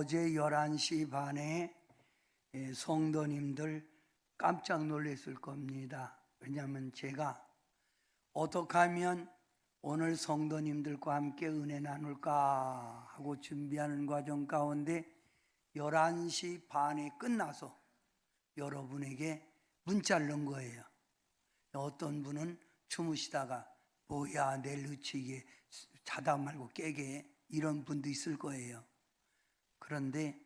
어제 11시 반에 성도님들 깜짝 놀랐을 겁니다. 왜냐하면 제가 어떻게 하면 오늘 성도님들과 함께 은혜 나눌까 하고 준비하는 과정 가운데 11시 반에 끝나서 여러분에게 문자를 넣은 거예요. 어떤 분은 주무시다가 뭐야 내일 늦추게 자다 말고 깨게 이런 분도 있을 거예요. 그런데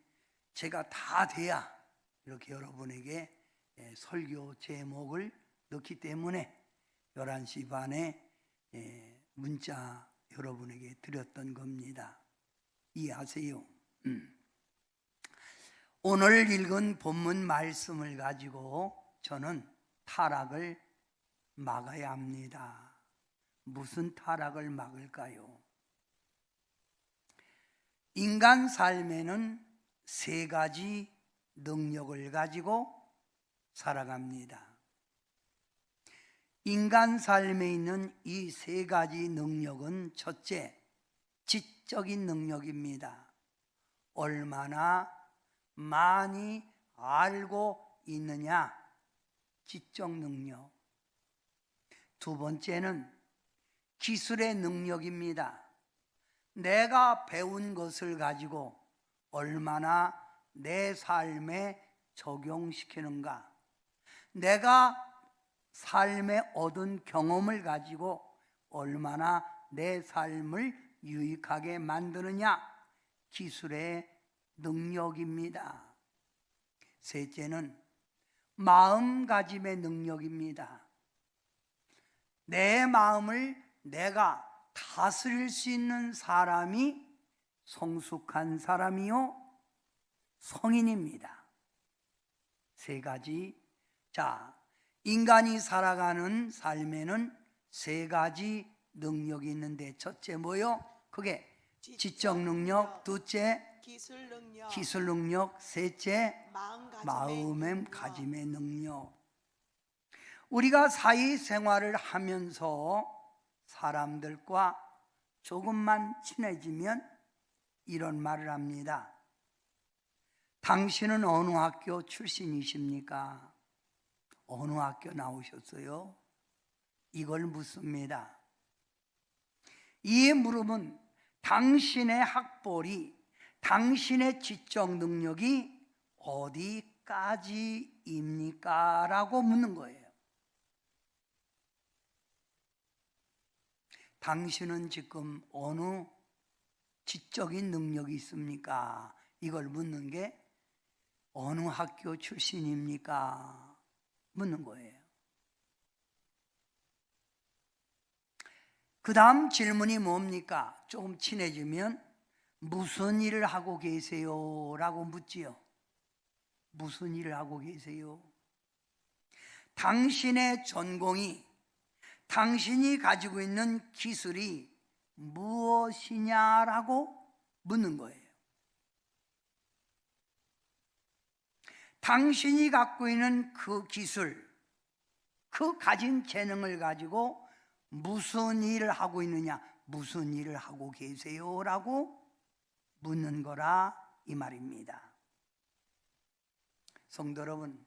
제가 다 돼야 이렇게 여러분에게 설교 제목을 넣기 때문에 11시 반에 문자 여러분에게 드렸던 겁니다. 이해하세요? 오늘 읽은 본문 말씀을 가지고 저는 타락을 막아야 합니다. 무슨 타락을 막을까요? 인간 삶에는 세 가지 능력을 가지고 살아갑니다. 인간 삶에 있는 이 세 가지 능력은 첫째, 지적인 능력입니다. 얼마나 많이 알고 있느냐, 지적 능력. 두 번째는 기술의 능력입니다. 내가 배운 것을 가지고 얼마나 내 삶에 적용시키는가. 내가 삶에 얻은 경험을 가지고 얼마나 내 삶을 유익하게 만드느냐. 기술의 능력입니다. 셋째는 마음가짐의 능력입니다. 내 마음을 내가 다스릴 수 있는 사람이 성숙한 사람이요 성인입니다. 세 가지. 자, 인간이 살아가는 삶에는 세 가지 능력이 있는데 첫째 뭐요? 그게 지적 능력, 둘째 기술 능력, 셋째 마음가짐의 능력. 우리가 사회생활을 하면서 사람들과 조금만 친해지면 이런 말을 합니다. 당신은 어느 학교 출신이십니까? 어느 학교 나오셨어요? 이걸 묻습니다. 이 물음은 당신의 학벌이, 당신의 지적 능력이 어디까지입니까? 라고 묻는 거예요. 당신은 지금 어느 지적인 능력이 있습니까? 이걸 묻는 게 어느 학교 출신입니까? 묻는 거예요. 그 다음 질문이 뭡니까? 조금 친해지면 무슨 일을 하고 계세요? 라고 묻지요. 무슨 일을 하고 계세요? 당신의 전공이, 당신이 가지고 있는 기술이 무엇이냐라고 묻는 거예요. 당신이 갖고 있는 그 기술, 그 가진 재능을 가지고 무슨 일을 하고 있느냐, 무슨 일을 하고 계세요? 라고 묻는 거라 이 말입니다. 성도 여러분,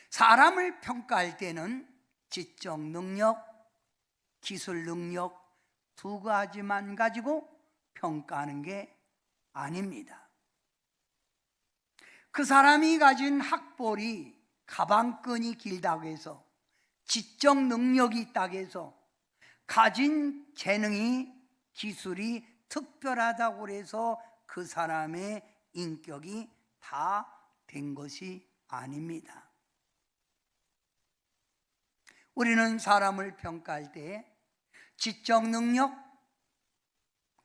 사람을 평가할 때는 지적 능력, 기술 능력 두 가지만 가지고 평가하는 게 아닙니다. 그 사람이 가진 학벌이 가방끈이 길다고 해서, 지적 능력이 있다고 해서, 가진 재능이, 기술이 특별하다고 해서 그 사람의 인격이 다 된 것이 아닙니다. 우리는 사람을 평가할 때 지적 능력,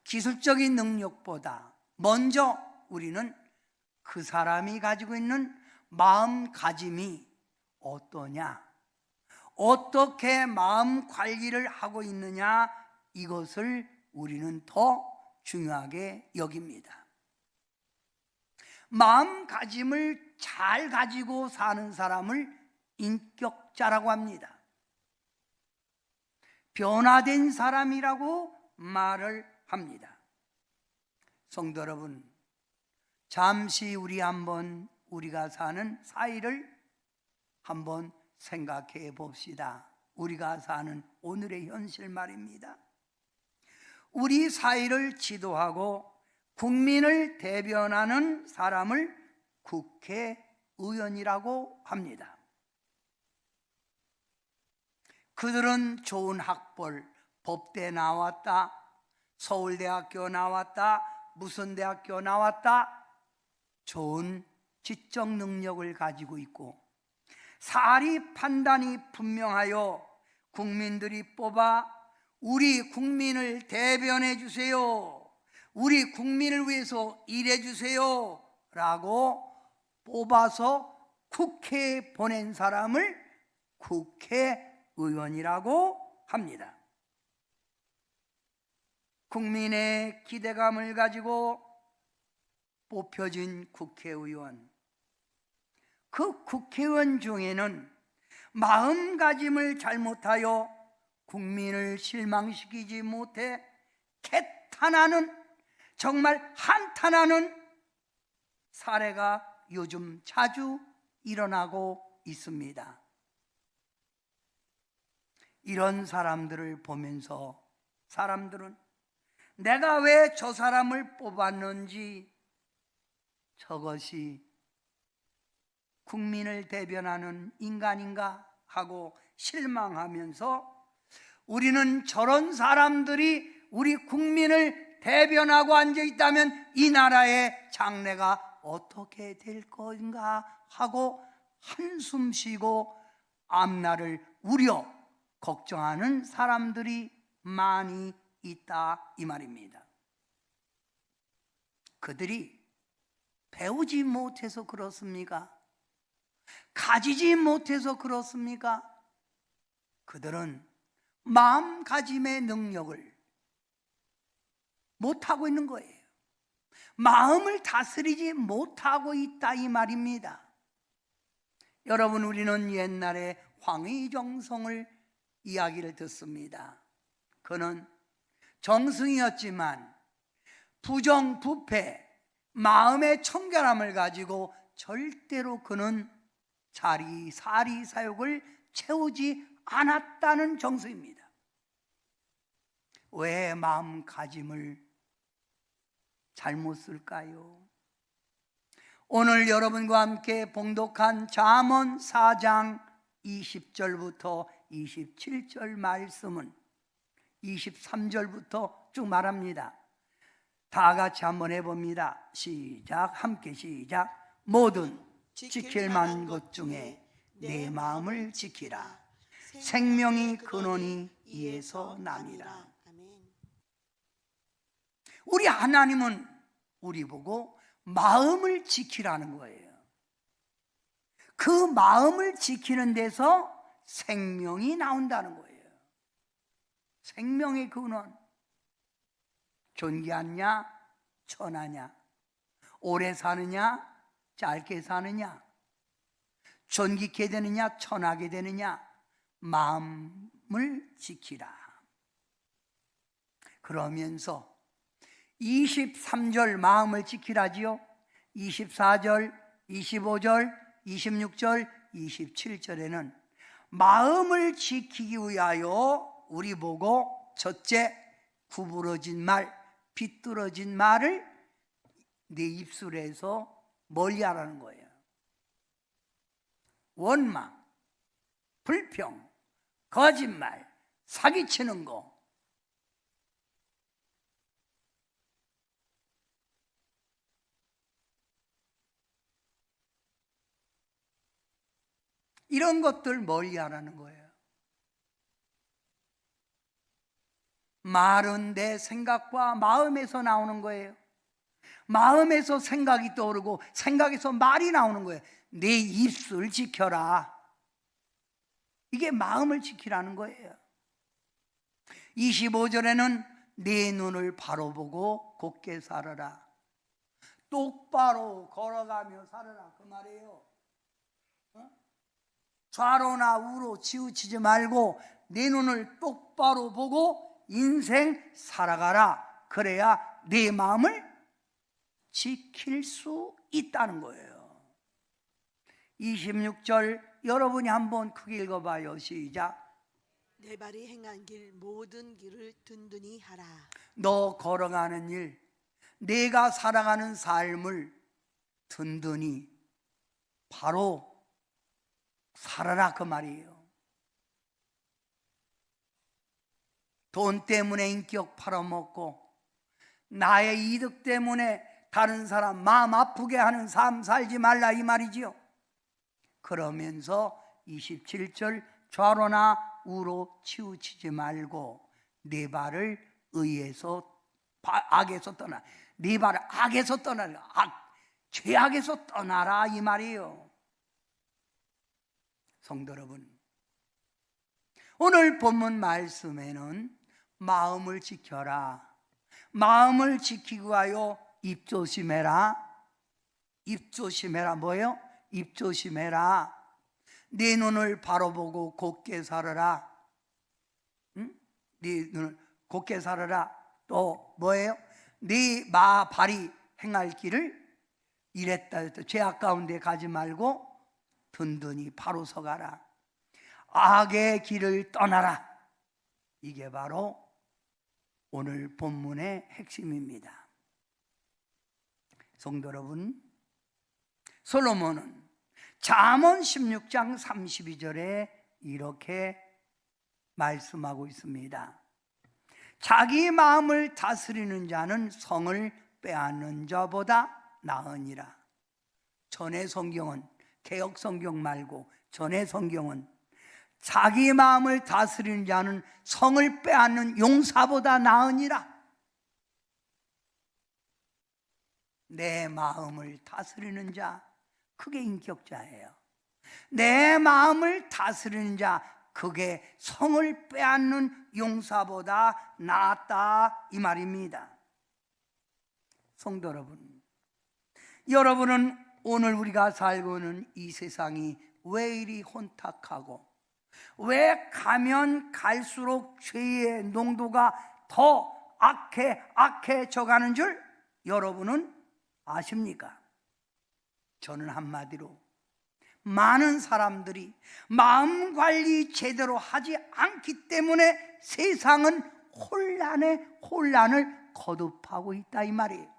기술적인 능력보다 먼저 우리는 그 사람이 가지고 있는 마음가짐이 어떠냐, 어떻게 마음 관리를 하고 있느냐, 이것을 우리는 더 중요하게 여깁니다. 마음가짐을 잘 가지고 사는 사람을 인격자라고 합니다. 변화된 사람이라고 말을 합니다. 성도 여러분, 잠시 우리가 사는 사이를 한번 생각해 봅시다. 우리가 사는 오늘의 현실 말입니다. 우리 사회를 지도하고 국민을 대변하는 사람을 국회의원이라고 합니다. 그들은 좋은 학벌, 법대 나왔다, 서울대학교 나왔다, 무슨 대학교 나왔다, 좋은 지적 능력을 가지고 있고 사리 판단이 분명하여 국민들이 뽑아 우리 국민을 대변해 주세요, 우리 국민을 위해서 일해 주세요 라고 뽑아서 국회에 보낸 사람을 국회의원이라고 합니다. 국민의 기대감을 가지고 뽑혀진 국회의원, 그 국회의원 중에는 마음가짐을 잘못하여 국민을 실망시키지 못해 개탄하는, 정말 한탄하는 사례가 요즘 자주 일어나고 있습니다. 이런 사람들을 보면서 사람들은 내가 왜 저 사람을 뽑았는지, 저것이 국민을 대변하는 인간인가 하고 실망하면서 우리는 저런 사람들이 우리 국민을 대변하고 앉아 있다면 이 나라의 장래가 어떻게 될 건가 하고 한숨 쉬고 앞날을 우려 걱정하는 사람들이 많이 있다 이 말입니다. 그들이 배우지 못해서 그렇습니까? 가지지 못해서 그렇습니까? 그들은 마음가짐의 능력을 못하고 있는 거예요. 마음을 다스리지 못하고 있다 이 말입니다. 여러분, 우리는 옛날에 황의정성을 이야기를 듣습니다. 그는 정승이었지만 부정부패, 마음의 청결함을 가지고 절대로 그는 사리 사욕을 채우지 않았다는 정서입니다. 왜 마음가짐을 잘못 쓸까요? 오늘 여러분과 함께 봉독한 잠언 4장 20절부터 27절 말씀은 23절부터 쭉 말합니다. 다 같이 한번 해봅니다. 시작, 함께 시작. 모든 지킬 만한 것 중에 내 마음을 지키라. 생명이 근원이 이에서 남이라. 우리 하나님은 우리 보고 마음을 지키라는 거예요. 그 마음을 지키는 데서 생명이 나온다는 거예요. 생명의 근원. 존귀하냐, 천하냐, 오래 사느냐, 짧게 사느냐, 존귀케 되느냐, 천하게 되느냐, 마음을 지키라. 그러면서 23절 마음을 지키라지요. 24절, 25절, 26절, 27절에는 마음을 지키기 위하여 우리 보고 첫째, 구부러진 말, 비뚤어진 말을 내 입술에서 멀리하라는 거예요. 원망, 불평, 거짓말, 사기치는 거, 이런 것들 멀리하라는 거예요. 말은 내 생각과 마음에서 나오는 거예요. 마음에서 생각이 떠오르고 생각에서 말이 나오는 거예요. 내 입술 지켜라. 이게 마음을 지키라는 거예요. 25절에는 내 눈을 바로 보고 곱게 살아라. 똑바로 걸어가며 살아라 그 말이에요. 좌로나 우로 치우치지 말고 내 눈을 똑바로 보고 인생 살아가라. 그래야 내 마음을 지킬 수 있다는 거예요. 26절 여러분이 한번 크게 읽어봐요. 시작. 내 발이 행한 길 모든 길을 든든히 하라. 너 걸어가는 일, 내가 살아가는 삶을 든든히 바로 살아라 그 말이에요. 돈 때문에 인격 팔아먹고 나의 이득 때문에 다른 사람 마음 아프게 하는 삶 살지 말라 이 말이지요. 그러면서 27절 좌로나 우로 치우치지 말고 네 발을 악에서 떠나, 네 발을 악에서 떠나라, 죄악에서 떠나라 이 말이에요. 성도 여러분, 오늘 본문 말씀에는 마음을 지켜라, 마음을 지키고 하여 입 조심해라. 입 조심해라 뭐예요? 입 조심해라. 네 눈을 바로 보고 곧게 살아라. 응? 네 눈을 곧게 살아라. 또 뭐예요? 네 발이 행할 길을 이랬다 했다. 죄악 가운데 가지 말고 든든히 바로 서가라. 악의 길을 떠나라. 이게 바로 오늘 본문의 핵심입니다. 성도 여러분, 솔로몬은 잠언 16장 32절에 이렇게 말씀하고 있습니다. 자기 마음을 다스리는 자는 성을 빼앗는 자보다 나으니라. 전의 성경은, 개역 성경 말고 전의 성경은 자기 마음을 다스리는 자는 성을 빼앗는 용사보다 나으니라. 내 마음을 다스리는 자, 그게 인격자예요. 내 마음을 다스리는 자, 그게 성을 빼앗는 용사보다 낫다 이 말입니다. 성도 여러분, 여러분은 오늘 우리가 살고 있는 이 세상이 왜 이리 혼탁하고 왜 가면 갈수록 죄의 농도가 더 악해져 가는 줄 여러분은 아십니까? 저는 한마디로 많은 사람들이 마음 관리 제대로 하지 않기 때문에 세상은 혼란을 거듭하고 있다 이 말이에요.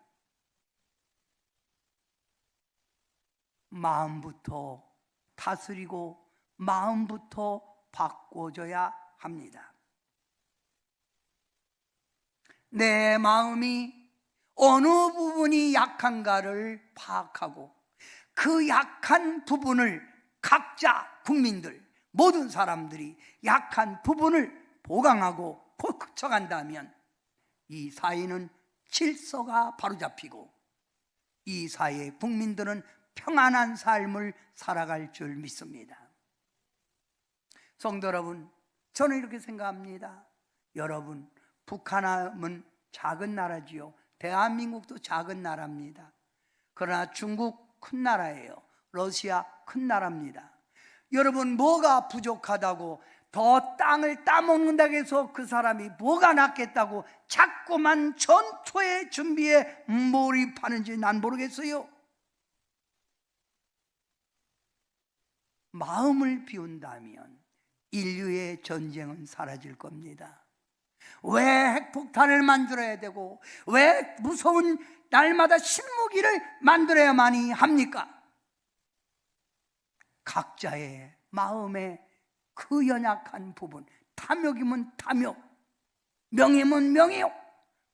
마음부터 다스리고 마음부터 바꿔줘야 합니다. 내 마음이 어느 부분이 약한가를 파악하고 그 약한 부분을 각자 국민들 모든 사람들이 약한 부분을 보강하고 고쳐간다면 이 사회는 질서가 바로잡히고 이 사회의 국민들은 평안한 삶을 살아갈 줄 믿습니다. 성도 여러분, 저는 이렇게 생각합니다. 여러분, 북한은 작은 나라지요. 대한민국도 작은 나라입니다. 그러나 중국 큰 나라예요. 러시아 큰 나라입니다. 여러분, 뭐가 부족하다고 더 땅을 따먹는다고 해서 그 사람이 뭐가 낫겠다고 자꾸만 전투의 준비에 몰입하는지 난 모르겠어요. 마음을 비운다면 인류의 전쟁은 사라질 겁니다. 왜 핵폭탄을 만들어야 되고 왜 무서운 날마다 신무기를 만들어야만이 합니까? 각자의 마음의 그 연약한 부분, 탐욕이면 탐욕, 명예면 명예욕,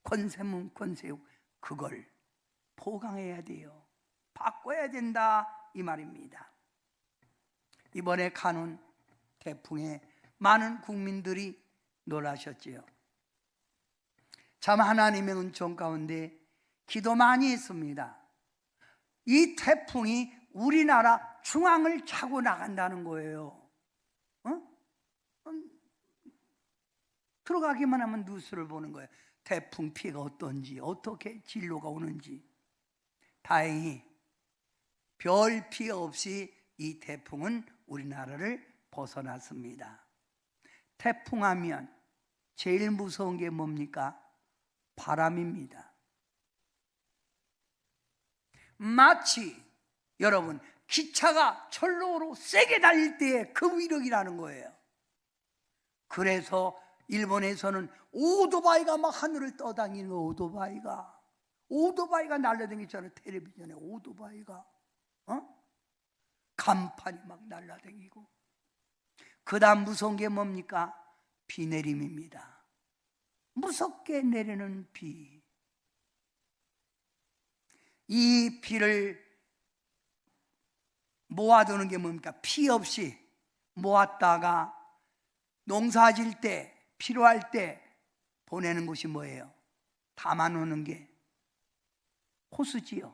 권세면 권세욕, 그걸 보강해야 돼요. 바꿔야 된다 이 말입니다. 이번에 가는 태풍에 많은 국민들이 놀라셨지요. 참 하나님의 은총 가운데 기도 많이 했습니다. 이 태풍이 우리나라 중앙을 차고 나간다는 거예요. 들어가기만 하면 뉴스를 보는 거예요. 태풍 피해가 어떤지, 어떻게 진로가 오는지. 다행히 별 피해 없이 이 태풍은 우리나라를 벗어났습니다. 태풍하면 제일 무서운 게 뭡니까? 바람입니다. 마치 여러분 기차가 철로로 세게 달릴 때의 그 위력이라는 거예요. 그래서 일본에서는 오토바이가 막 하늘을 떠다니는 거, 오토바이가 날라다니잖아요. 텔레비전에 오토바이가 간판이 막 날라다니고. 그 다음 무서운 게 뭡니까? 비 내림입니다. 무섭게 내리는 비. 이 비를 모아두는 게 뭡니까? 피 없이 모았다가 농사질 때, 필요할 때 보내는 것이 뭐예요? 담아놓는 게 호수지요.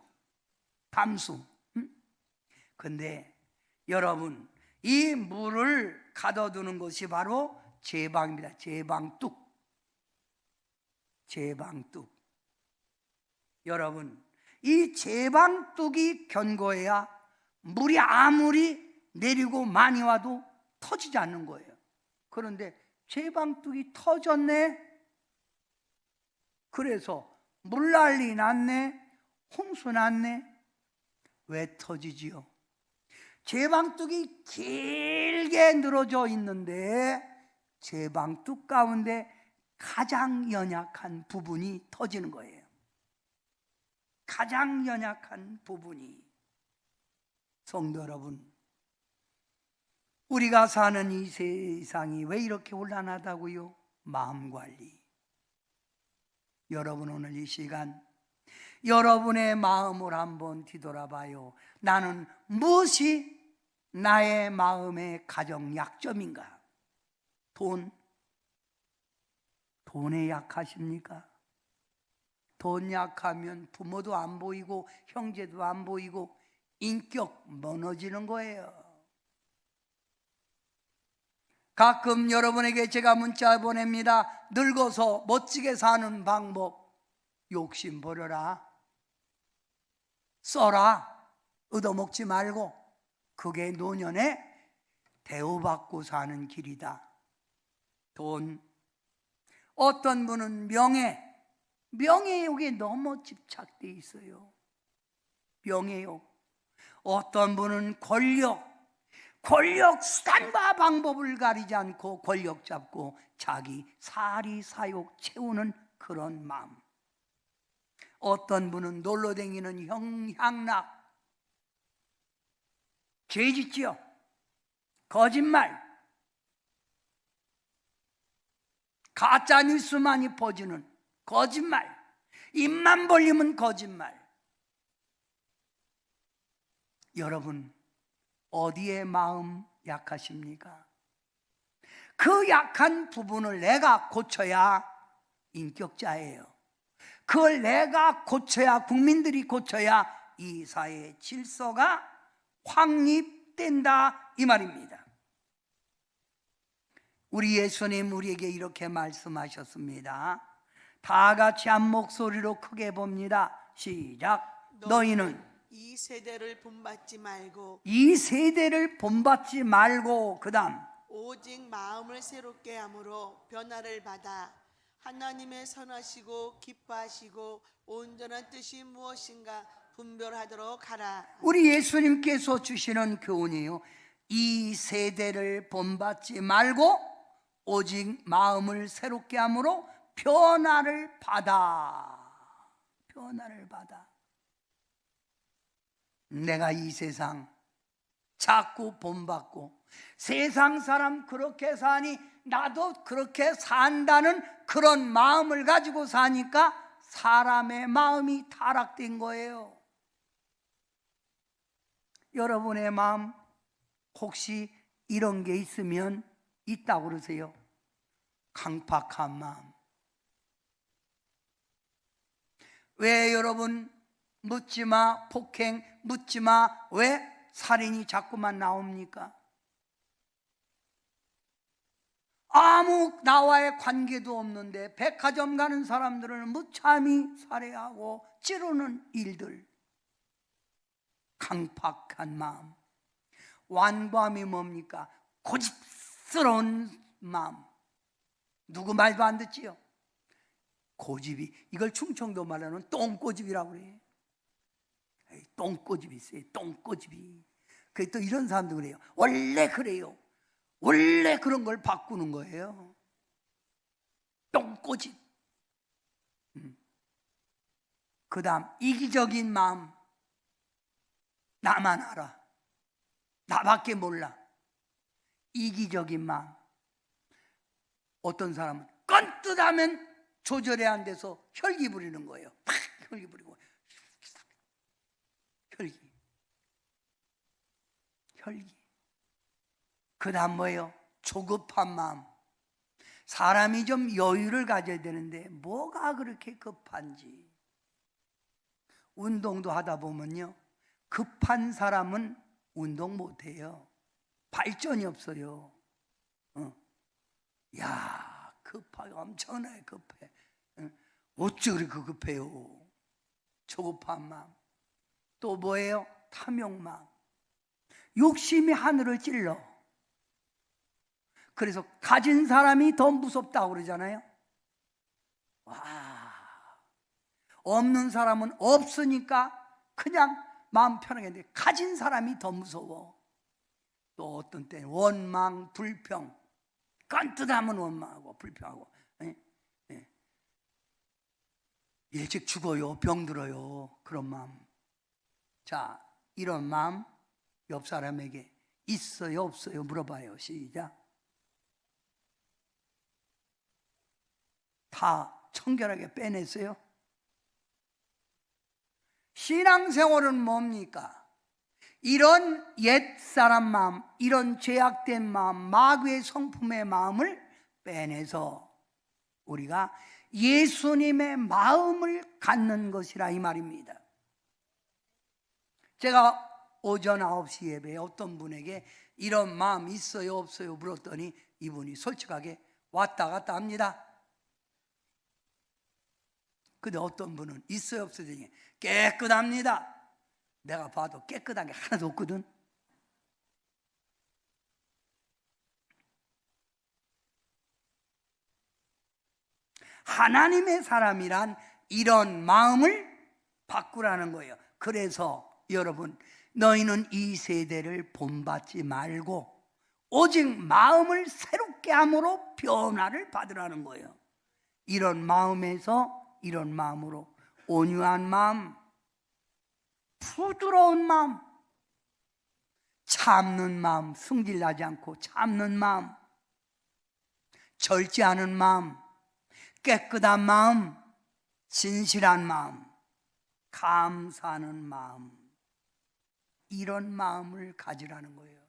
담수. 근데 여러분, 이 물을 가둬두는 것이 바로 제방입니다. 제방뚝. 여러분, 이 제방뚝이 견고해야 물이 아무리 내리고 많이 와도 터지지 않는 거예요. 그런데 제방뚝이 터졌네. 그래서 물난리 났네. 홍수 났네. 왜 터지지요? 제방뚝이 길게 늘어져 있는데 제방뚝 가운데 가장 연약한 부분이 터지는 거예요. 가장 연약한 부분이. 성도 여러분, 우리가 사는 이 세상이 왜 이렇게 혼란하다고요? 마음관리. 여러분, 오늘 이 시간 여러분의 마음을 한번 뒤돌아봐요. 나는 무엇이 나의 마음의 가장 약점인가? 돈에 약하십니까? 돈 약하면 부모도 안 보이고 형제도 안 보이고 인격 무너지는 거예요. 가끔 여러분에게 제가 문자 보냅니다. 늙어서 멋지게 사는 방법. 욕심 버려라. 써라. 얻어먹지 말고. 그게 노년에 대우받고 사는 길이다. 돈. 어떤 분은 명예욕에 너무 집착돼 있어요. 명예욕. 어떤 분은 권력 수단과 방법을 가리지 않고 권력 잡고 자기 사리 사욕 채우는 그런 마음. 어떤 분은 놀러 다니는 향락, 죄 짓지요. 거짓말, 가짜 뉴스만이 퍼지는 거짓말, 입만 벌리면 거짓말. 여러분, 어디에 마음 약하십니까? 그 약한 부분을 내가 고쳐야 인격자예요. 그걸 내가 고쳐야, 국민들이 고쳐야 이 사회의 질서가 확립된다, 이 말입니다. 우리 예수님 우리에게 이렇게 말씀하셨습니다. 다 같이 한 목소리로 크게 봅니다. 시작. 너희는 이 세대를 본받지 말고 그 다음 오직 마음을 새롭게 함으로 변화를 받아 하나님의 선하시고 기뻐하시고 온전한 뜻이 무엇인가 분별하도록 하라. 우리 예수님께서 주시는 교훈이에요. 이 세대를 본받지 말고 오직 마음을 새롭게 함으로 변화를 받아. 내가 이 세상 자꾸 본받고 세상 사람 그렇게 사니 나도 그렇게 산다는 그런 마음을 가지고 사니까 사람의 마음이 타락된 거예요. 여러분의 마음 혹시 이런 게 있다고 그러세요? 강팍한 마음. 왜 여러분 묻지마, 폭행 묻지마, 왜 살인이 자꾸만 나옵니까? 아무 나와의 관계도 없는데 백화점 가는 사람들을 무참히 살해하고 찌르는 일들. 강팍한 마음. 완고함이 뭡니까? 고집스러운 마음. 누구 말도 안 듣지요? 고집이, 이걸 충청도 말하는 똥고집이라고 그래요. 똥꼬집이 있어요. 똥꼬집이. 또 이런 사람도 그래요. 원래 그래요. 원래 그런 걸 바꾸는 거예요. 똥꼬집. 그 다음 이기적인 마음. 나만 알아. 나밖에 몰라. 이기적인 마음. 어떤 사람은 건뜻하면 조절이 안 돼서 혈기 부리는 거예요. 팍 혈기 부리고. 혈기. 그 다음 뭐예요? 조급한 마음. 사람이 좀 여유를 가져야 되는데 뭐가 그렇게 급한지. 운동도 하다 보면요, 급한 사람은 운동 못해요. 발전이 없어요. 야, 급하게 엄청나게 급해. 어찌 그렇게 급해요? 조급한 마음. 또 뭐예요? 탐욕 마음. 욕심이 하늘을 찔러. 그래서 가진 사람이 더 무섭다고 그러잖아요. 와, 없는 사람은 없으니까 그냥 마음 편하게 했는데 가진 사람이 더 무서워. 또 어떤 때는 원망, 불평. 깐뜻하면 원망하고 불평하고. 일찍 죽어요, 병들어요. 그런 마음. 자, 이런 마음 옆 사람에게 있어요, 없어요? 물어봐요. 시작. 다 청결하게 빼냈어요? 신앙생활은 뭡니까? 이런 옛사람 마음, 이런 죄악된 마음, 마귀의 성품의 마음을 빼내서 우리가 예수님의 마음을 갖는 것이라 이 말입니다. 제가 오전 9시 예배에 어떤 분에게 이런 마음 있어요, 없어요? 물었더니 이분이 솔직하게 왔다 갔다 합니다. 근데 어떤 분은 있어요, 없어요? 깨끗합니다. 내가 봐도 깨끗한 게 하나도 없거든. 하나님의 사람이란 이런 마음을 바꾸라는 거예요. 그래서 여러분, 너희는 이 세대를 본받지 말고 오직 마음을 새롭게 함으로 변화를 받으라는 거예요. 이런 마음에서 이런 마음으로 온유한 마음, 부드러운 마음, 참는 마음, 승질나지 않고 참는 마음, 절제하는 마음, 깨끗한 마음, 진실한 마음, 감사하는 마음, 이런 마음을 가지라는 거예요.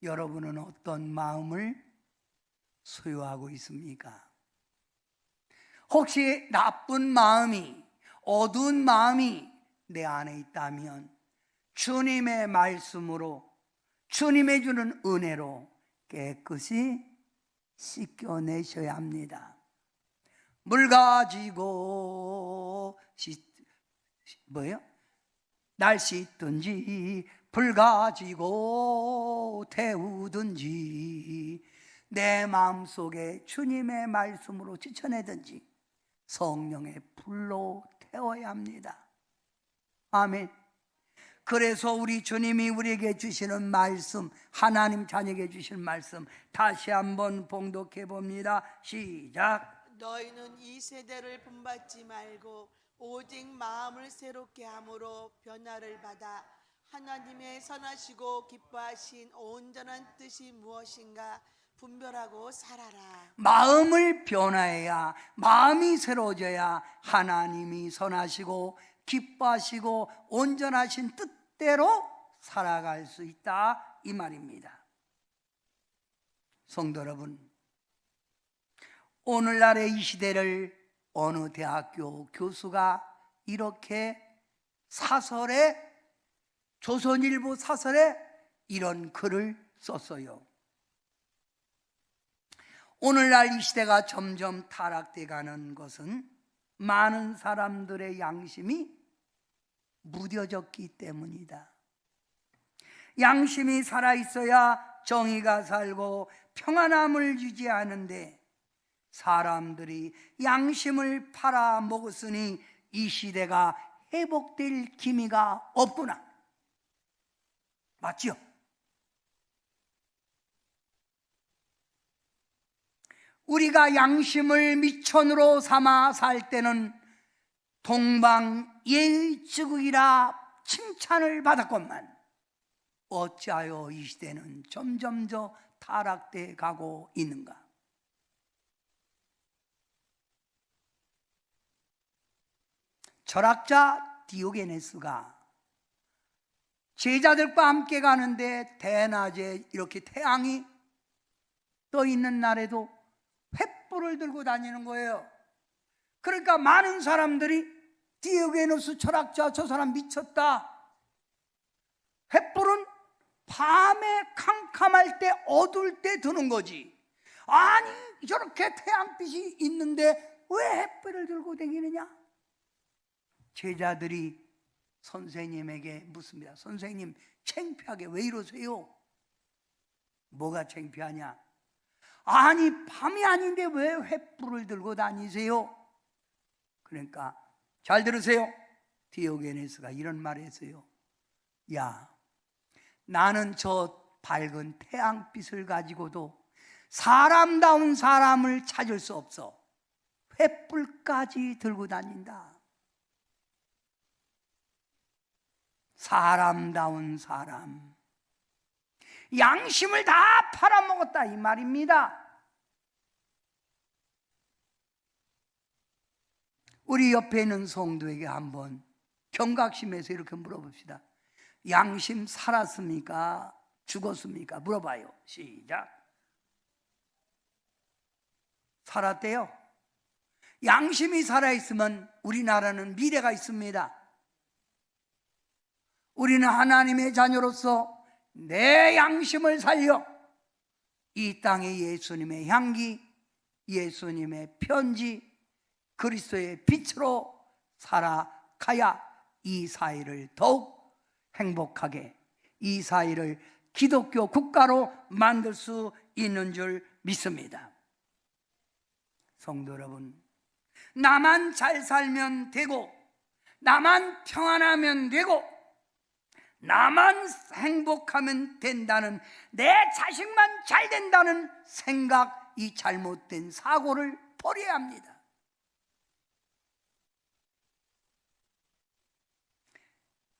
여러분은 어떤 마음을 소유하고 있습니까? 혹시 나쁜 마음이, 어두운 마음이 내 안에 있다면 주님의 말씀으로, 주님의 주는 은혜로 깨끗이 씻겨내셔야 합니다. 물 가지고 날 씻든지 불 가지고 태우든지 내 마음속에 주님의 말씀으로 지쳐내든지 성령의 불로 태워야 합니다. 아멘. 그래서 우리 주님이 우리에게 주시는 말씀, 하나님 자녀에게 주시는 말씀 다시 한번 봉독해 봅니다. 시작. 너희는 이 세대를 본받지 말고 오직 마음을 새롭게 함으로 변화를 받아 하나님의 선하시고 기뻐하신 온전한 뜻이 무엇인가 분별하고 살아라. 마음을 변화해야, 마음이 새로워져야 하나님이 선하시고 기뻐하시고 온전하신 뜻대로 살아갈 수 있다 이 말입니다. 성도 여러분, 오늘날의 이 시대를 어느 대학교 교수가 이렇게 사설에, 조선일보 사설에 이런 글을 썼어요. 오늘날 이 시대가 점점 타락돼 가는 것은 많은 사람들의 양심이 무뎌졌기 때문이다. 양심이 살아있어야 정의가 살고 평안함을 유지하는데 사람들이 양심을 팔아먹었으니 이 시대가 회복될 기미가 없구나. 맞죠? 우리가 양심을 미천으로 삼아 살 때는 동방예의지국이라 칭찬을 받았건만 어찌하여 이 시대는 점점 더 타락돼 가고 있는가? 철학자 디오게네스가 제자들과 함께 가는데 대낮에 이렇게 태양이 떠 있는 날에도 횃불을 들고 다니는 거예요. 그러니까 많은 사람들이 디오게네스 철학자 저 사람 미쳤다. 횃불은 밤에 캄캄할 때 어두울 때 드는 거지. 아니 저렇게 태양빛이 있는데 왜 횃불을 들고 다니느냐? 제자들이 선생님에게 묻습니다. 선생님 창피하게 왜 이러세요? 뭐가 창피하냐? 아니 밤이 아닌데 왜 횃불을 들고 다니세요? 그러니까 잘 들으세요. 디오게네스가 이런 말을 했어요. 야, 나는 저 밝은 태양빛을 가지고도 사람다운 사람을 찾을 수 없어. 횃불까지 들고 다닌다. 사람다운 사람, 양심을 다 팔아먹었다 이 말입니다. 우리 옆에 있는 성도에게 한번 경각심에서 이렇게 물어봅시다. 양심 살았습니까? 죽었습니까? 물어봐요. 시작. 살았대요. 양심이 살아있으면 우리나라는 미래가 있습니다. 우리는 하나님의 자녀로서 내 양심을 살려 이 땅에 예수님의 향기, 예수님의 편지, 그리스도의 빛으로 살아가야 이 사회를 더욱 행복하게, 이 사회를 기독교 국가로 만들 수 있는 줄 믿습니다. 성도 여러분, 나만 잘 살면 되고, 나만 평안하면 되고, 나만 행복하면 된다는, 내 자식만 잘 된다는 생각, 이 잘못된 사고를 버려야 합니다.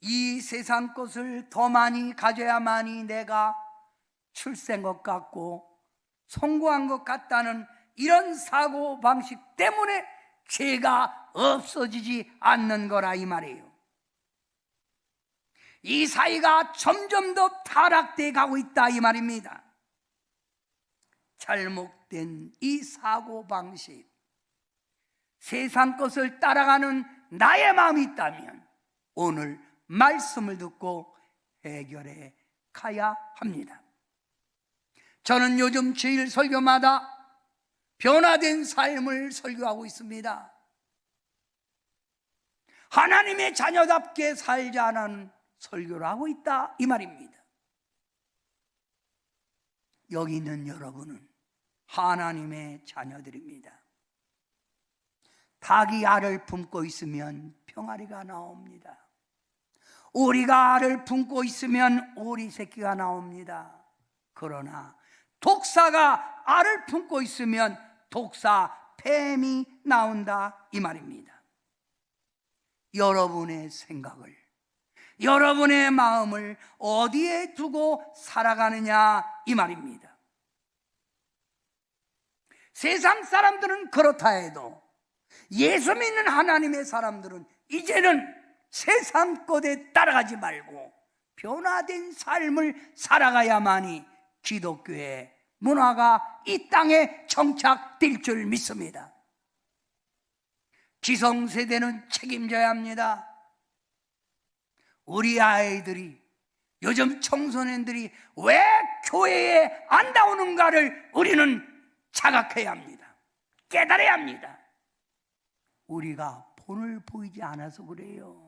이 세상 것을 더 많이 가져야만이 내가 출세한 것 같고 성공한 것 같다는 이런 사고방식 때문에 죄가 없어지지 않는 거라 이 말이에요. 이 사회가 점점 더 타락돼 가고 있다 이 말입니다. 잘못된 이 사고방식, 세상 것을 따라가는 나의 마음이 있다면 오늘 말씀을 듣고 해결해 가야 합니다. 저는 요즘 주일 설교마다 변화된 삶을 설교하고 있습니다. 하나님의 자녀답게 살자는 설교를 하고 있다 이 말입니다. 여기 있는 여러분은 하나님의 자녀들입니다. 닭이 알을 품고 있으면 병아리가 나옵니다. 오리가 알을 품고 있으면 오리 새끼가 나옵니다. 그러나 독사가 알을 품고 있으면 독사 뱀이 나온다 이 말입니다. 여러분의 생각을, 여러분의 마음을 어디에 두고 살아가느냐 이 말입니다. 세상 사람들은 그렇다 해도 예수 믿는 하나님의 사람들은 이제는 세상 것에 따라가지 말고 변화된 삶을 살아가야만이 기독교의 문화가 이 땅에 정착될 줄 믿습니다. 기성세대는 책임져야 합니다. 우리 아이들이, 요즘 청소년들이 왜 교회에 안 나오는가를 우리는 자각해야 합니다. 깨달아야 합니다. 우리가 본을 보이지 않아서 그래요.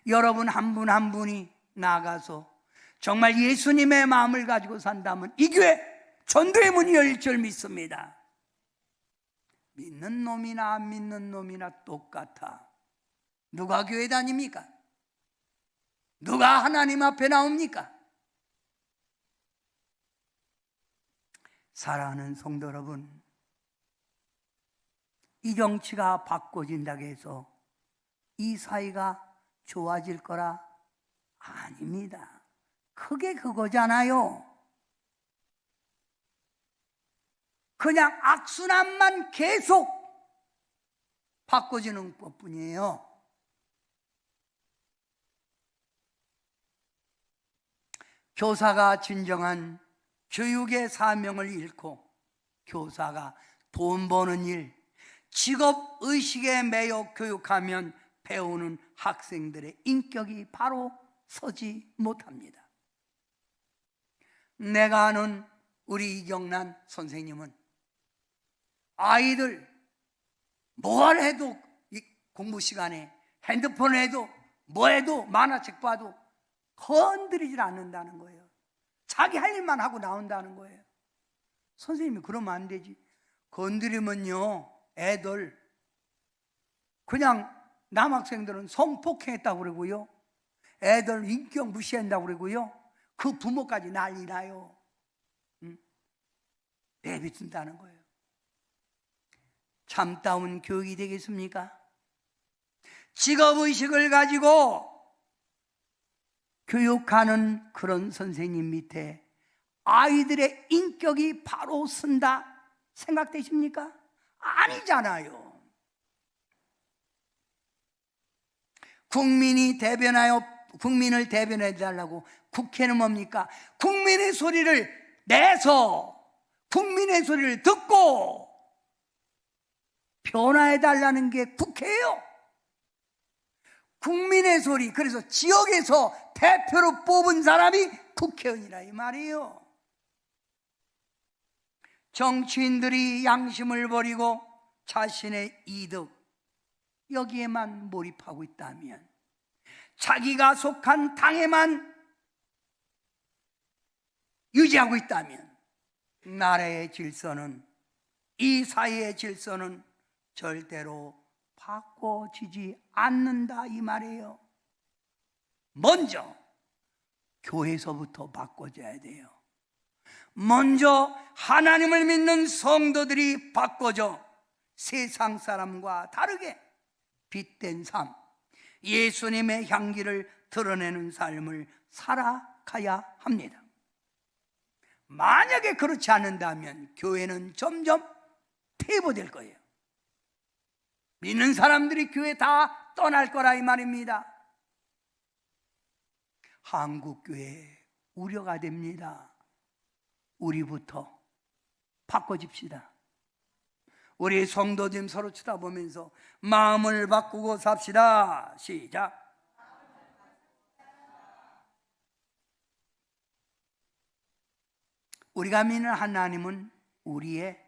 여러분 한 분 한 분이 나가서 정말 예수님의 마음을 가지고 산다면 이 교회 전도의 문이 열릴 줄 믿습니다. 믿는 놈이나 안 믿는 놈이나 똑같아. 누가 교회 다닙니까? 누가 하나님 앞에 나옵니까? 사랑하는 성도 여러분, 이 정치가 바꿔진다고 해서 이 사이가 좋아질 거라? 아닙니다. 그게 그거잖아요. 그냥 악순환만 계속 바꿔지는 것뿐이에요. 교사가 진정한 교육의 사명을 잃고 교사가 돈 버는 일, 직업의식에 매여 교육하면 배우는 학생들의 인격이 바로 서지 못합니다. 내가 아는 우리 이경란 선생님은 아이들 뭘 해도 공부 시간에 핸드폰 해도 뭐 해도 만화책 봐도 건드리질 않는다는 거예요. 자기 할 일만 하고 나온다는 거예요. 선생님이 그러면 안 되지. 건드리면요, 애들 그냥 남학생들은 성폭행했다고 그러고요, 애들 인격 무시한다고 그러고요, 그 부모까지 난리 나요. 내비둔다는 거예요. 참다운 교육이 되겠습니까? 직업의식을 가지고 교육하는 그런 선생님 밑에 아이들의 인격이 바로 쓴다 생각되십니까? 아니잖아요. 국민을 대변해 달라고 국회는 뭡니까? 국민의 소리를 내서 국민의 소리를 듣고 변화해 달라는 게 국회예요. 국민의 소리, 그래서 지역에서 대표로 뽑은 사람이 국회의원이라 이 말이에요. 정치인들이 양심을 버리고 자신의 이득 여기에만 몰입하고 있다면, 자기가 속한 당에만 유지하고 있다면 나라의 질서는, 이 사회의 질서는 절대로 바꿔지지 않는다 이 말이에요. 먼저 교회에서부터 바꿔져야 돼요. 먼저 하나님을 믿는 성도들이 바꿔져 세상 사람과 다르게 빛된 삶, 예수님의 향기를 드러내는 삶을 살아가야 합니다. 만약에 그렇지 않는다면 교회는 점점 폐보될 거예요. 믿는 사람들이 교회 다 떠날 거라 이 말입니다. 한국교회 우려가 됩니다. 우리부터 바꿔집시다. 우리 성도들 서로 쳐다보면서 마음을 바꾸고 삽시다. 시작. 우리가 믿는 하나님은 우리의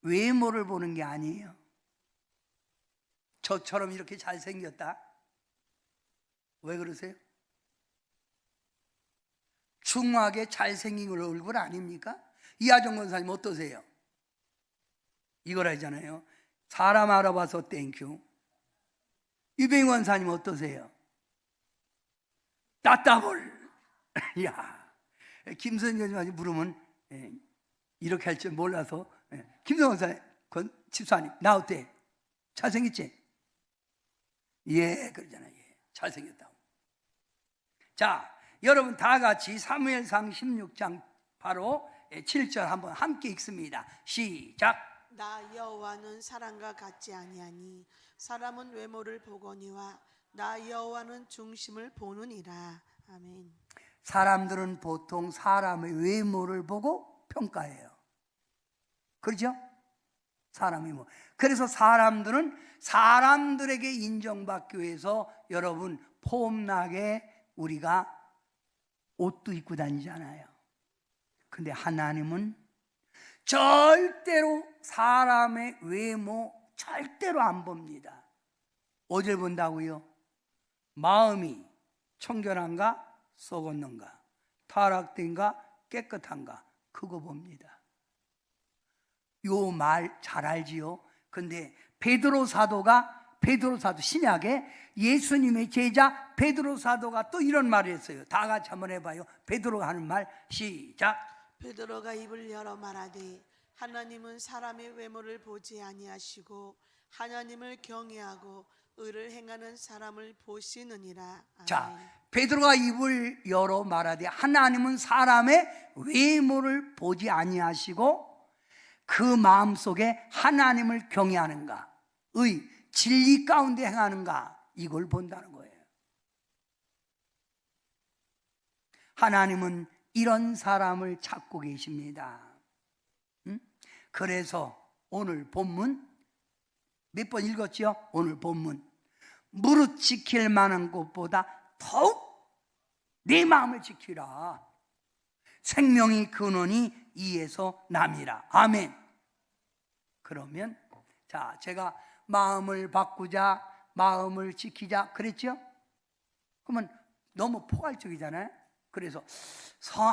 외모를 보는 게 아니에요. 저처럼 이렇게 잘생겼다? 왜 그러세요? 중하게 잘생긴 얼굴 아닙니까? 이하정 권사님 어떠세요? 이걸 하잖아요. 사람 알아봐서 땡큐. 유병희 권사님 어떠세요? 따따블. 야, 김선희 권사님 부르면 이렇게 할 줄 몰라서. 김선희 권사님, 집사님 나 어때? 잘생겼지? 예, 그러잖아요. 예, 잘생겼다고. 자, 여러분 다 같이 사무엘상 16장 바로 7절 한번 함께 읽습니다. 시작. 나 여호와는 사람과 같지 아니하니 사람은 외모를 보거니와 나 여호와는 중심을 보느니라. 아멘. 사람들은 보통 사람의 외모를 보고 평가해요. 그렇죠? 사람이 뭐. 그래서 사람들은 사람들에게 인정받기 위해서 여러분 폼나게 우리가 옷도 입고 다니잖아요. 근데 하나님은 절대로 사람의 외모 절대로 안 봅니다. 어딜 본다고요? 마음이 청결한가 썩었는가, 타락된가 깨끗한가, 그거 봅니다. 요 말 잘 알지요. 근데 베드로 사도가 신약에 예수님의 제자 베드로 사도가 또 이런 말을 했어요. 다 같이 한번 해봐요. 베드로가 하는 말 시작. 베드로가 입을 열어 말하되 하나님은 사람의 외모를 보지 아니하시고 하나님을 경외하고 의를 행하는 사람을 보시느니라. 아멘. 자, 베드로가 입을 열어 말하되 하나님은 사람의 외모를 보지 아니하시고 그 마음속에 하나님을 경외하는가, 의 진리 가운데 행하는가, 이걸 본다는 거예요. 하나님은 이런 사람을 찾고 계십니다. 그래서 오늘 본문 몇 번 읽었죠? 오늘 본문 무릇 지킬 만한 것보다 더욱 내 마음을 지키라. 생명의 근원이 이에서 남이라. 아멘. 그러면 자, 제가 마음을 바꾸자, 마음을 지키자 그랬죠? 그러면 너무 포괄적이잖아요. 그래서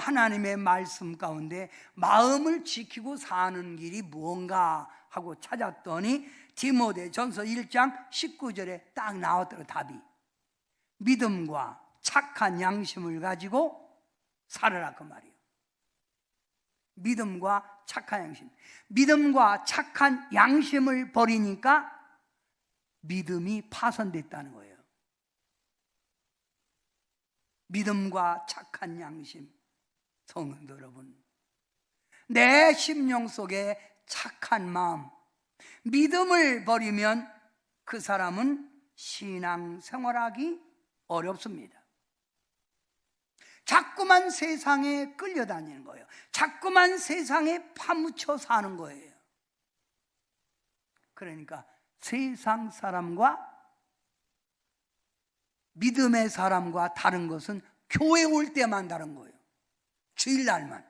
하나님의 말씀 가운데 마음을 지키고 사는 길이 무언가 하고 찾았더니 디모데전서 1장 19절에 딱 나왔더라고요. 답이 믿음과 착한 양심을 가지고 살아라, 그 말이에요. 믿음과 착한 양심. 믿음과 착한 양심을 버리니까 믿음이 파손됐다는 거예요. 믿음과 착한 양심. 성도 여러분, 내 심령 속에 착한 마음, 믿음을 버리면 그 사람은 신앙 생활하기 어렵습니다. 자꾸만 세상에 끌려다니는 거예요. 자꾸만 세상에 파묻혀 사는 거예요. 그러니까 세상 사람과 믿음의 사람과 다른 것은 교회 올 때만 다른 거예요. 주일날만.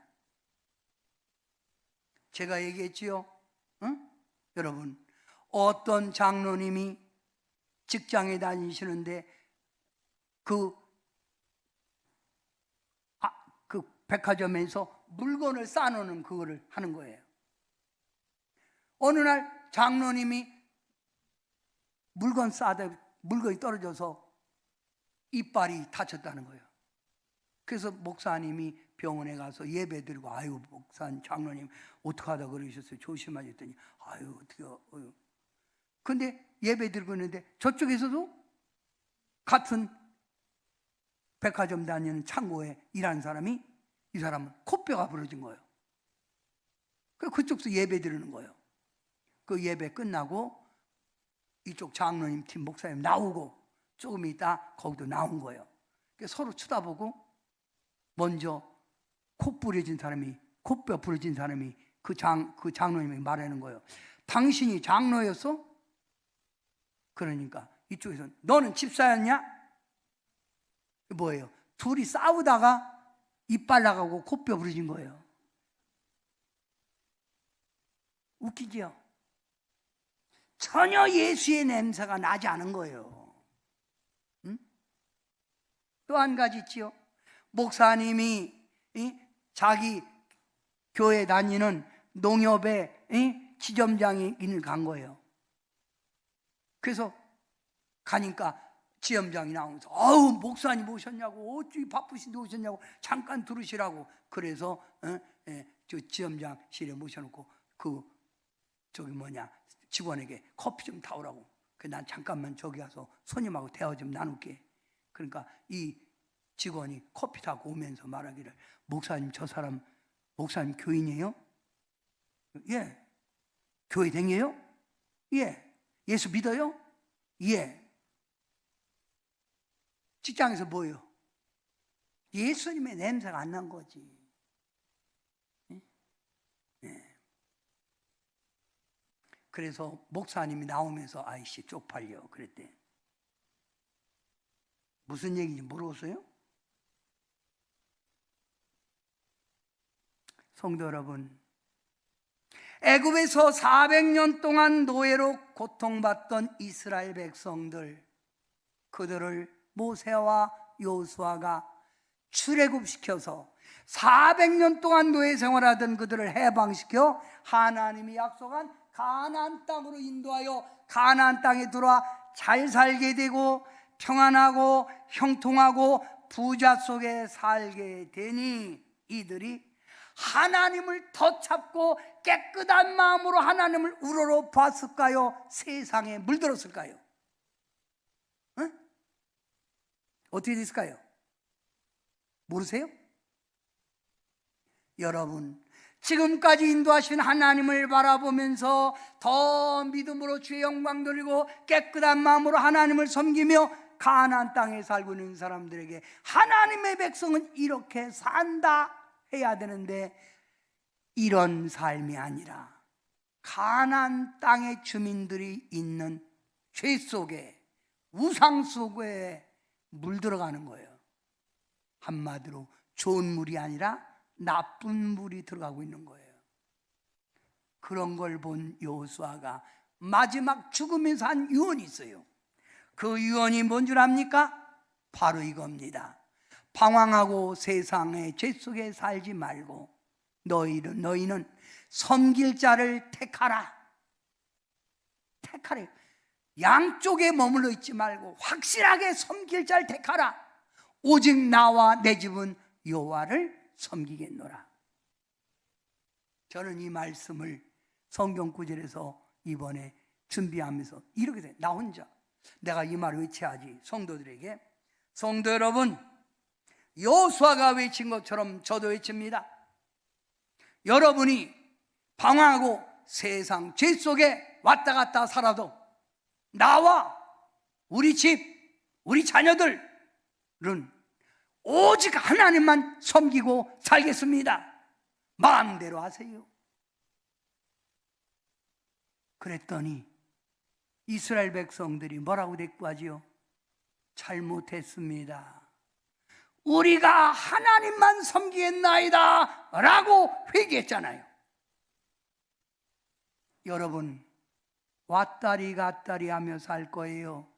제가 얘기했지요. 응? 여러분, 어떤 장로님이 직장에 다니시는데 그 백화점에서 물건을 쌓아놓는 그거를 하는 거예요. 어느 날 장로님이 물건 쌓아다 물건이 떨어져서 이빨이 다쳤다는 거예요. 그래서 목사님이 병원에 가서 예배 드리고, 아유 목사님, 장로님 어떡하다 그러셨어요? 조심하셨더니 아유 어떡해요. 근데 예배 드리고 있는데 저쪽에서도 같은 백화점 다니는 창고에 일하는 사람이, 이 사람은 코뼈가 부러진 거예요. 그쪽에서 예배 드리는 거예요. 그 예배 끝나고 이쪽 장로님 팀 목사님 나오고 조금 있다 거기도 나온 거예요. 서로 쳐다보고 먼저 코뼈 부러진 사람이 그 장로님이 말하는 거예요. 당신이 장로였어? 그러니까 이쪽에서 너는 집사였냐? 뭐예요? 둘이 싸우다가 이빨 나가고 코뼈 부러진 거예요. 웃기죠? 전혀 예수의 냄새가 나지 않은 거예요. 응? 또 한 가지 있지요. 목사님이 자기 교회 다니는 농협에 지점장이 간 거예요. 그래서 가니까 지점장이 나오면서 아우 목사님 오셨냐고, 어찌 바쁘신데 오셨냐고, 잠깐 들으시라고. 그래서 저 지점장실에 모셔놓고 직원에게 커피 좀 타오라고. 난 잠깐만 저기 가서 손님하고 대화 좀 나눌게. 그러니까 이 직원이 커피 타고 오면서 말하기를, 목사님 저 사람 목사님 교인이에요? 예. 교회 다녀요? 예. 예수 믿어요? 예. 직장에서 뭐예요? 예수님의 냄새가 안 난 거지. 예. 그래서 목사님이 나오면서 아이씨 쪽팔려 그랬대. 무슨 얘기인지 물어보세요? 성도 여러분, 애굽에서 400년 동안 노예로 고통받던 이스라엘 백성들, 그들을 모세와 여호수아가 출애굽시켜서 400년 동안 노예 생활하던 그들을 해방시켜 하나님이 약속한 가나안 땅으로 인도하여 가나안 땅에 들어와 잘 살게 되고 평안하고 형통하고 부자 속에 살게 되니 이들이 하나님을 더 찾고 깨끗한 마음으로 하나님을 우러러 봤을까요? 세상에 물들었을까요? 응? 어떻게 됐을까요? 모르세요? 여러분, 지금까지 인도하신 하나님을 바라보면서 더 믿음으로 주의 영광 돌리고 깨끗한 마음으로 하나님을 섬기며 가나안 땅에 살고 있는 사람들에게 하나님의 백성은 이렇게 산다 해야 되는데, 이런 삶이 아니라 가나안 땅의 주민들이 있는 죄 속에, 우상 속에 물들어가는 거예요. 한마디로 좋은 물이 아니라 나쁜 물이 들어가고 있는 거예요. 그런 걸 본 여호수아가 마지막 죽으면서 한 유언이 있어요. 그 유언이 뭔 줄 압니까? 바로 이겁니다. 방황하고 세상의 죄 속에 살지 말고 너희는 섬길 자를 택하라. 택하래. 양쪽에 머물러 있지 말고 확실하게 섬길 자를 택하라. 오직 나와 내 집은 여호와를 섬기겠노라. 저는 이 말씀을 성경 구절에서 이번에 준비하면서 이렇게 돼. 나 혼자 내가 이 말을 외쳐야지. 성도들에게, 성도 여러분, 여호수아가 외친 것처럼 저도 외칩니다. 여러분이 방황하고 세상 죄 속에 왔다 갔다 살아도 나와 우리 집, 우리 자녀들은 오직 하나님만 섬기고 살겠습니다. 마음대로 하세요. 그랬더니 이스라엘 백성들이 뭐라고 대꾸하지요? 잘못했습니다. 우리가 하나님만 섬기겠나이다 라고 회개했잖아요. 여러분, 왔다리 갔다리 하며 살 거예요?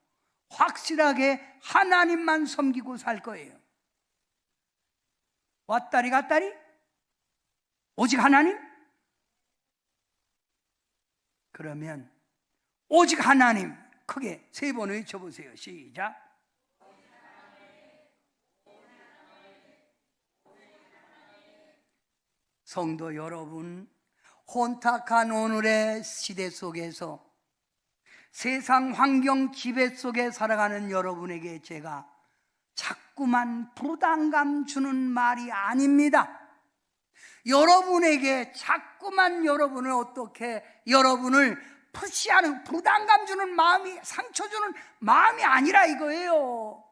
확실하게 하나님만 섬기고 살 거예요? 왔다리 갔다리? 오직 하나님? 그러면 오직 하나님 크게 3번 외쳐보세요. 시작. 성도 여러분, 혼탁한 오늘의 시대 속에서 세상 환경 지배 속에 살아가는 여러분에게 제가 자꾸만 부담감 주는 말이 아닙니다. 여러분에게 자꾸만 여러분을 어떻게 여러분을 푸시하는, 부담감 주는 마음이, 상처 주는 마음이 아니라 이거예요.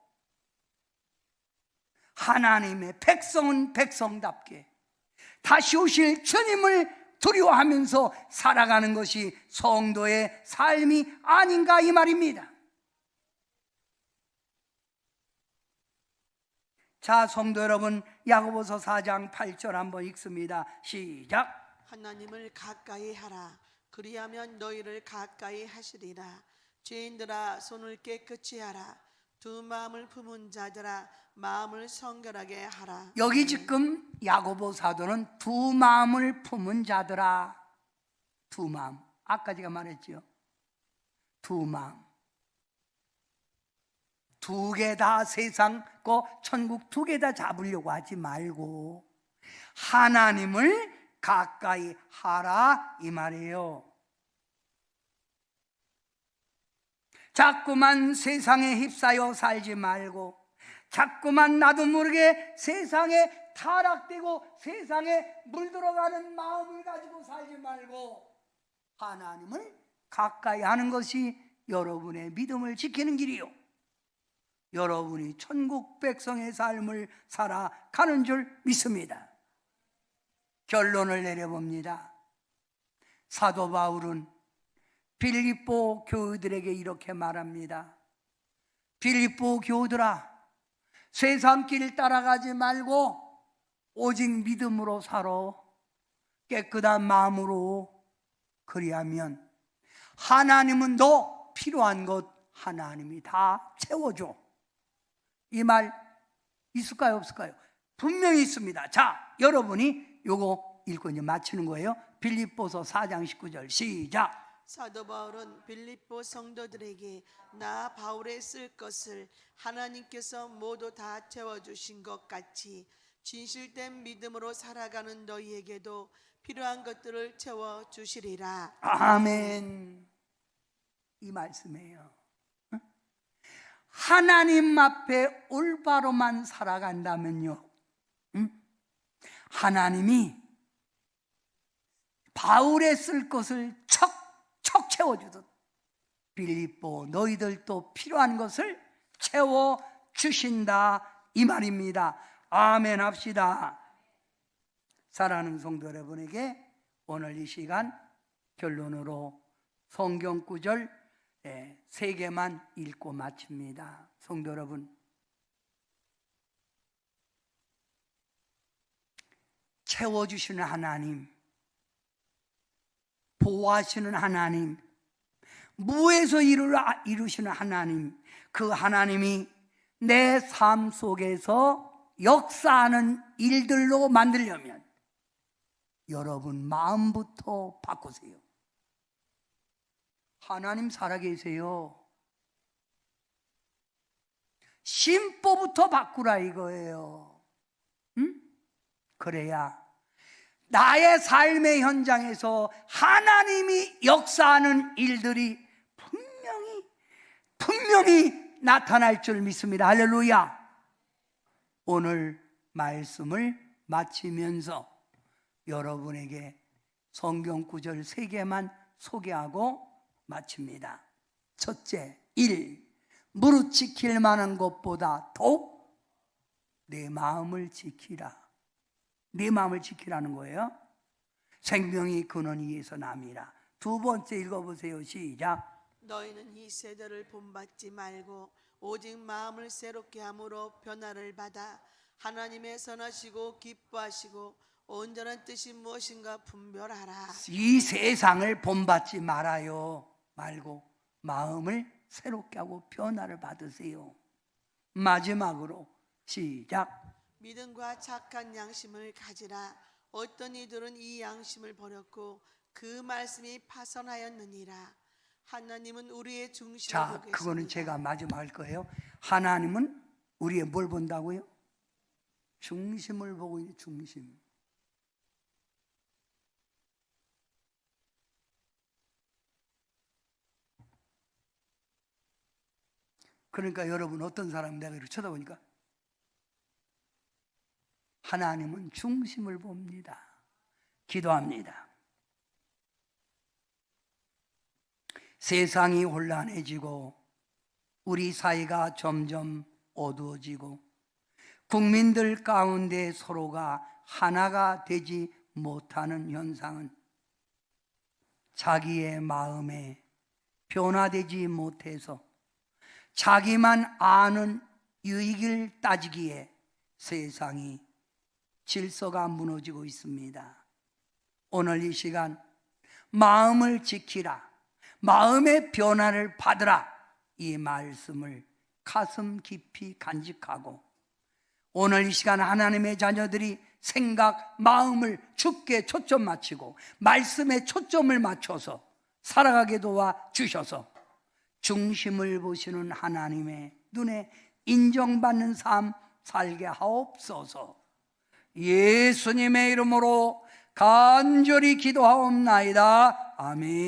하나님의 백성은 백성답게 다시 오실 주님을 두려워하면서 살아가는 것이 성도의 삶이 아닌가 이 말입니다. 자, 성도 여러분, 야고보서 4장 8절 한번 읽습니다. 시작. 하나님을 가까이 하라. 그리하면 너희를 가까이 하시리라. 죄인들아, 손을 깨끗이 하라. 두 마음을 품은 자들아, 마음을 성결하게 하라. 여기 지금 야고보 사도는 두 마음을 품은 자들아, 두 마음, 아까 제가 말했죠. 두 마음, 두 개 다 세상 거 천국 두 개 다 잡으려고 하지 말고 하나님을 가까이 하라 이 말이에요. 자꾸만 세상에 휩싸여 살지 말고, 자꾸만 나도 모르게 세상에 타락되고 세상에 물들어가는 마음을 가지고 살지 말고 하나님을 가까이 하는 것이 여러분의 믿음을 지키는 길이요, 여러분이 천국 백성의 삶을 살아가는 줄 믿습니다. 결론을 내려봅니다. 사도 바울은 빌립보 교우들에게 이렇게 말합니다. 빌립보 교우들아, 세상 길 따라가지 말고 오직 믿음으로 살아. 깨끗한 마음으로. 그리하면 하나님은 너 필요한 것 하나님이 다 채워줘. 이 말 있을까요, 없을까요? 분명히 있습니다. 자, 여러분이 요거 읽고 이제 마치는 거예요. 빌립보서 4장 19절 시작. 사도 바울은 빌립보 성도들에게 나 바울의 쓸 것을 하나님께서 모두 다 채워주신 것 같이 진실된 믿음으로 살아가는 너희에게도 필요한 것들을 채워주시리라. 아멘. 이 말씀이에요. 하나님 앞에 올바로만 살아간다면요, 하나님이 바울의 쓸 것을 척척 채워주듯 빌립보 너희들도 필요한 것을 채워주신다 이 말입니다. 아멘 합시다. 사랑하는 성도 여러분에게 오늘 이 시간 결론으로 성경 구절 3개만 읽고 마칩니다. 성도 여러분, 채워주시는 하나님, 보호하시는 하나님, 무에서 이루시는 하나님, 그 하나님이 내 삶 속에서 역사하는 일들로 만들려면 여러분 마음부터 바꾸세요. 하나님 살아계세요. 심보부터 바꾸라 이거예요. 그래야 나의 삶의 현장에서 하나님이 역사하는 일들이 분명히 나타날 줄 믿습니다. 할렐루야. 오늘 말씀을 마치면서 여러분에게 성경 구절 3개만 소개하고 마칩니다. 첫째, 1. 무릇 지킬 만한 것보다 더욱 내 마음을 지키라. 내 마음을 지키라는 거예요. 생명이 근원 위에서 남이라. 2번째 읽어보세요. 시작. 너희는 이 세대를 본받지 말고 오직 마음을 새롭게 함으로 변화를 받아 하나님의 선하시고 기뻐하시고 온전한 뜻이 무엇인가 분별하라. 이 세상을 본받지 말고 마음을 새롭게 하고 변화를 받으세요. 마지막으로 시작. 믿음과 착한 양심을 가지라. 어떤 이들은 이 양심을 버렸고 그 말씀이 파선하였느니라. 하나님은 우리의 중심을 자, 보겠습니다. 그거는 제가 마지막 할 거예요. 하나님은 우리의 뭘 본다고요? 중심을 보고 있는 중심. 그러니까 여러분 어떤 사람 내가 이렇게 쳐다보니까 하나님은 중심을 봅니다. 기도합니다. 세상이 혼란해지고 우리 사이가 점점 어두워지고 국민들 가운데 서로가 하나가 되지 못하는 현상은 자기의 마음에 변화되지 못해서 자기만 아는 유익을 따지기에 세상이 질서가 무너지고 있습니다. 오늘 이 시간 마음을 지키라, 마음의 변화를 받으라, 이 말씀을 가슴 깊이 간직하고 오늘 이 시간 하나님의 자녀들이 생각, 마음을 주께 초점 맞추고 말씀에 초점을 맞춰서 살아가게 도와주셔서 중심을 보시는 하나님의 눈에 인정받는 삶 살게 하옵소서. 예수님의 이름으로 간절히 기도하옵나이다. 아멘.